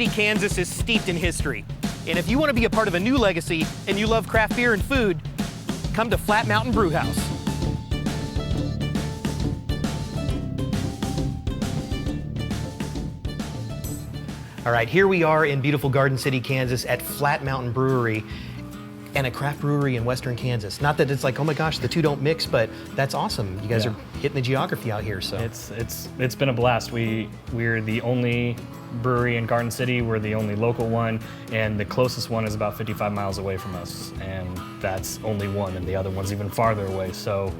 City, Kansas is steeped in history. And if you want to be a part of a new legacy and you love craft beer and food, come to Flat Mountain Brewhouse. All right, here we are in beautiful Garden City, Kansas at Flat Mountain Brewery, and a craft brewery in western Kansas. Not that it's like, oh my gosh, the two don't mix, but that's awesome. You guys are hitting the geography out here, so. It's been a blast. We're the only brewery in Garden City. We're the only local one, and the closest one is about 55 miles away from us, and that's only one, and the other one's even farther away. So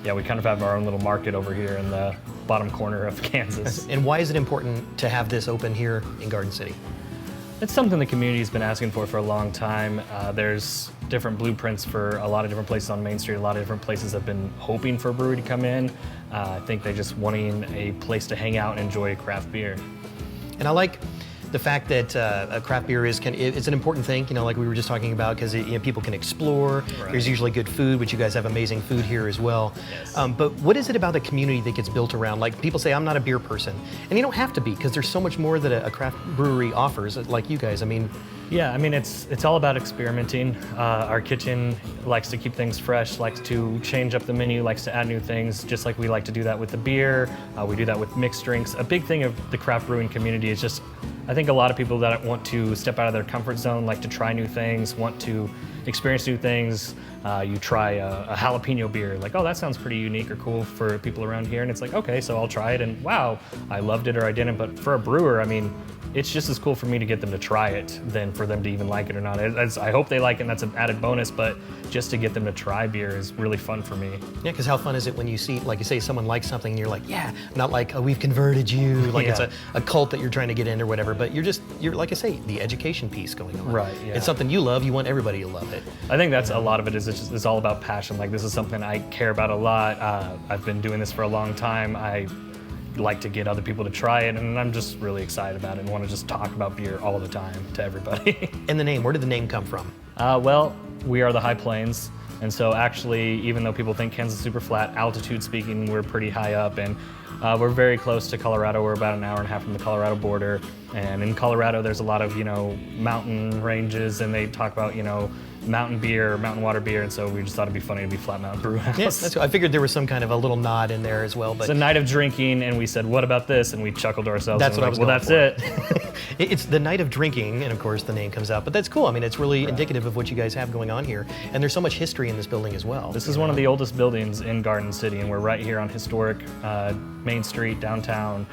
yeah, we kind of have our own little market over here in the bottom corner of Kansas. And why is it important to have this open here in Garden City? It's something the community's been asking for a long time. There's different blueprints for a lot of different places on Main Street. A lot of different places have been hoping for a brewery to come in. I think they're just wanting a place to hang out and enjoy craft beer. And I like the fact that a craft beer it's an important thing, you know, like we were just talking about, because people can explore. Right. There's usually good food, which you guys have amazing food here as well. Yes. But what is it about the community that gets built around? Like people say, I'm not a beer person, and you don't have to be, because there's so much more that a craft brewery offers, like you guys. I mean, yeah, I mean, it's all about experimenting. Our kitchen likes to keep things fresh, likes to change up the menu, likes to add new things, just like we like to do that with the beer. We do that with mixed drinks. A big thing of the craft brewing community is just, I think a lot of people that want to step out of their comfort zone, like to try new things, want to experience new things. You try a jalapeno beer, like, oh, that sounds pretty unique or cool for people around here. And it's like, okay, so I'll try it, and wow, I loved it or I didn't. But for a brewer, I mean, it's just as cool for me to get them to try it than for them to even like it or not. I hope they like it, and that's an added bonus, but just to get them to try beer is really fun for me. Yeah, because how fun is it when you see, like you say, someone likes something and you're like, yeah, not like, oh, we've converted you, like it's a cult that you're trying to get in or whatever, but you're like I say, the education piece going on. Right, yeah. It's something you love, you want everybody to love it. I think that's a lot of it, it's all about passion. Like, this is something I care about a lot. I've been doing this for a long time. I like to get other people to try it, and I'm just really excited about it and want to just talk about beer all the time to everybody. And the name, where did the name come from? Well, we are the High Plains, and so actually, even though people think Kansas is super flat, altitude speaking, we're pretty high up, and we're very close to Colorado. We're about an hour and a half from the Colorado border, and in Colorado there's a lot of, mountain ranges, and they talk about, mountain beer, mountain water beer, and so we just thought it'd be funny to be Flat Mountain Brewhouse. Yes, that's cool. I figured there was some kind of a little nod in there as well. But it's a night of drinking, and we said, what about this? And we chuckled to ourselves. That's what I was going for. Well, that's it. It's the night of drinking, and of course the name comes out, but that's cool. I mean, it's really indicative of what you guys have going on here, and there's so much history in this building as well. This is one of the oldest buildings in Garden City, and we're right here on historic Main Street, downtown.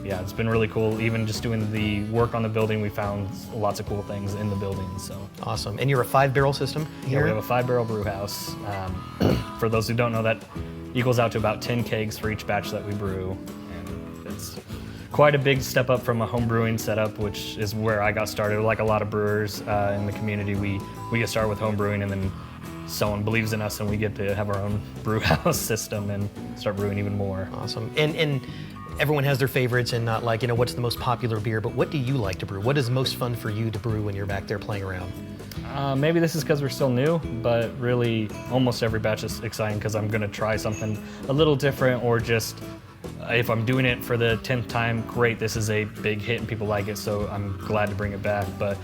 It's been really cool. Even just doing the work on the building, we found lots of cool things in the building. So awesome. And you're a 5-barrel system here? Yeah, we have a 5-barrel brew house. For those who don't know, that equals out to about 10 kegs for each batch that we brew. And it's quite a big step up from a home brewing setup, which is where I got started. Like a lot of brewers in the community, we get started with home brewing, and then someone believes in us and we get to have our own brew house system and start brewing even more. Awesome. And everyone has their favorites, and not like, what's the most popular beer, but what do you like to brew? What is most fun for you to brew when you're back there playing around? Maybe this is because we're still new, but really almost every batch is exciting because I'm going to try something a little different, or just if I'm doing it for the 10th time, great, this is a big hit and people like it, so I'm glad to bring it back. But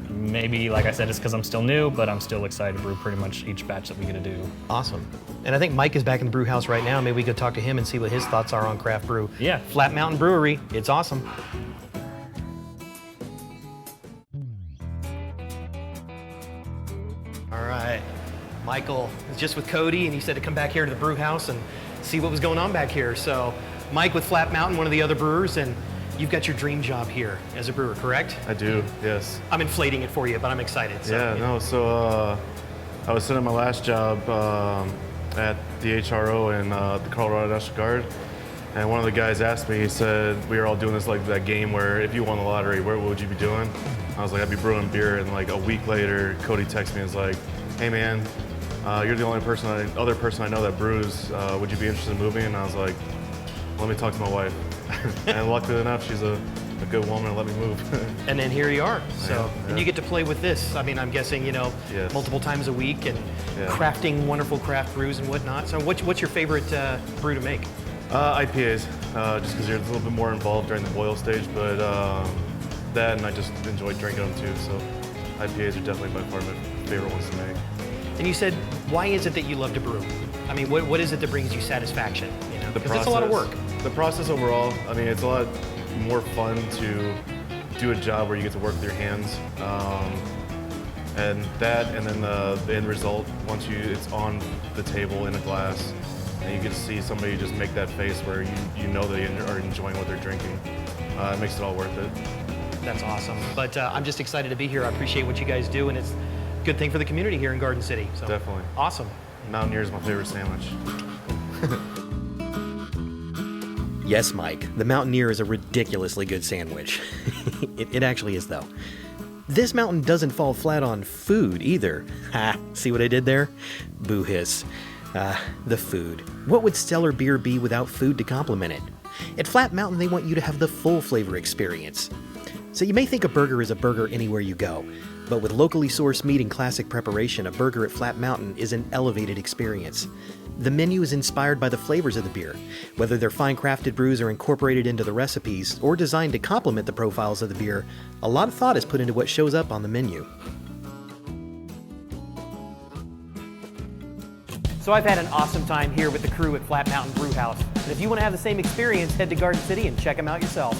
maybe, like I said, it's because I'm still new, but I'm still excited to brew pretty much each batch that we get to do. Awesome. And I think Mike is back in the brew house right now. Maybe we could talk to him and see what his thoughts are on craft brew. Yeah. Flat Mountain Brewery, it's awesome. All right. Michael is just with Cody, and he said to come back here to the brew house and see what was going on back here. So Mike with Flat Mountain, one of the other brewers, and you've got your dream job here as a brewer, correct? I do, yes. I'm inflating it for you, but I'm excited. So, so I was sitting at my last job at the HRO in the Colorado National Guard, and one of the guys asked me, he said, we were all doing this, like that game where if you won the lottery, what would you be doing? I was like, I'd be brewing beer, and like a week later, Cody texted me and was like, hey man, you're the only other person I know that brews, would you be interested in moving? And I was like, let me talk to my wife. And luckily enough, she's a good woman and let me move. And then here you are. So, yeah. And you get to play with this. I mean, I'm guessing, Yes. multiple times a week, and crafting wonderful craft brews and whatnot. So what's your favorite brew to make? IPAs. just because you're a little bit more involved during the boil stage. But that, and I just enjoy drinking them too. So IPAs are definitely by far my favorite ones to make. And you said, why is it that you love to brew? I mean, what is it that brings you satisfaction? You know, because it's a lot of work. The process overall, I mean, it's a lot more fun to do a job where you get to work with your hands. And that, and then the end result, once it's on the table in a glass, and you get to see somebody just make that face where you know they are enjoying what they're drinking. It makes it all worth it. That's awesome. But I'm just excited to be here. I appreciate what you guys do, and it's a good thing for the community here in Garden City. So Definitely. Awesome. Mountaineer is my favorite sandwich. Yes, Mike, the Mountaineer is a ridiculously good sandwich. It actually is, though. This mountain doesn't fall flat on food either. Ha, see what I did there? Boo hiss. The food. What would stellar beer be without food to complement it? At Flat Mountain, they want you to have the full flavor experience. So you may think a burger is a burger anywhere you go, but with locally sourced meat and classic preparation, a burger at Flat Mountain is an elevated experience. The menu is inspired by the flavors of the beer, whether their fine crafted brews are incorporated into the recipes or designed to complement the profiles of the beer. A lot of thought is put into what shows up on the menu. So I've had an awesome time here with the crew at Flat Mountain Brewhouse. And if you want to have the same experience, head to Garden City and check them out yourself.